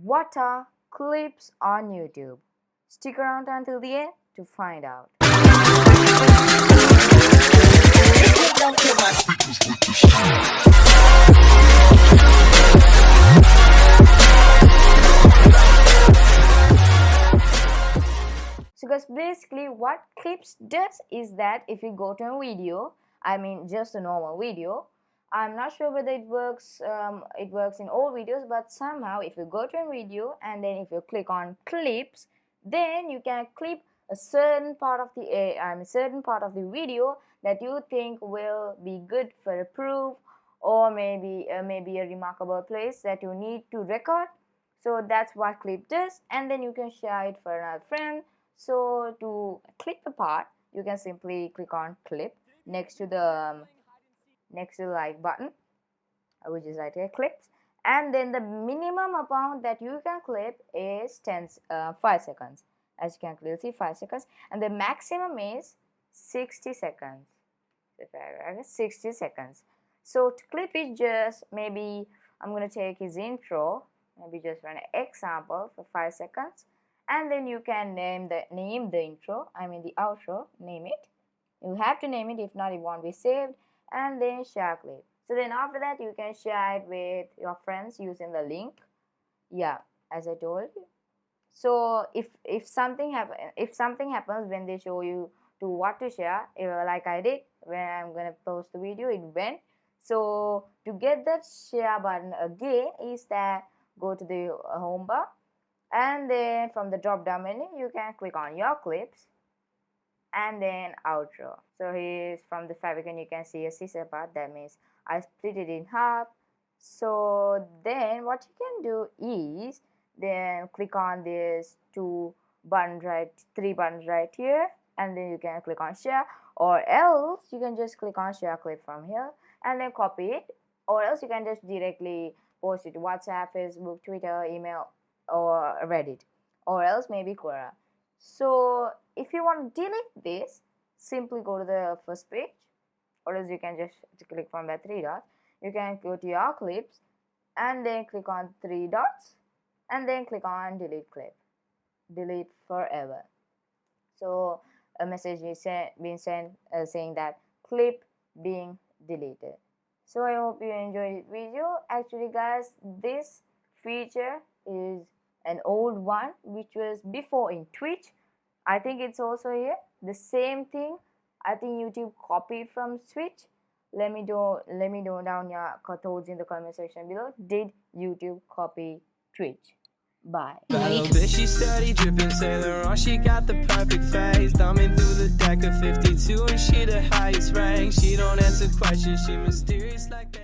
What are clips on YouTube? Stick around until the end to find out. So guys, basically what clips does is that if you go to a video, I mean just a normal video, I'm not sure whether it works in all videos, but somehow if you go to a video and then if you click on clips, then you can clip a certain part of the video that you think will be good for a proof, or maybe a remarkable place that you need to record. So that's what clip does, and then you can share it for another friend. So to clip a part, you can simply click on clip next to the like button, which is right here, clips, and then the minimum amount that you can clip is 5 seconds. As you can clearly see, 5 seconds, and the maximum is 60 seconds. 60 seconds. So to clip it, just maybe I'm gonna take his intro, maybe just run an example for 5 seconds, and then you can name the intro, I mean the outro, name it. You have to name it, if not it won't be saved, and then share clip. So then after that you can share it with your friends using the link, yeah, as I told you. So if something happens when they show you to what to share, like I did when I'm gonna post the video, it went. So to get that share button again is that go to the home bar, and then from the drop down menu you can click on your clips and then outro. So here's from the favicon, you can see a scissor part, that means I split it in half. So then what you can do is then click on this three buttons right here, and then you can click on share, or else you can just click on share clip from here and then copy it, or else you can just directly post it to WhatsApp, Facebook, Twitter, email, or Reddit, or else maybe Quora. So if you want to delete this, simply go to the first page, or else you can just click from the 3 dots. You can go to your clips and then click on 3 dots and then click on delete clip, delete forever. So a message is being sent saying that clip being deleted. So I hope you enjoyed the video. Actually guys, this feature is an old one which was before in Twitch. I think it's also here, the same thing. I think YouTube copied from Twitch. Let me know down your thoughts in the comment section below. Did YouTube copy Twitch? Bye. That little bitch, she steady dripping Saint Laurent. She got the perfect face, thumbing through the deck of 52, and she the highest rank. She don't answer questions, she mysterious like that.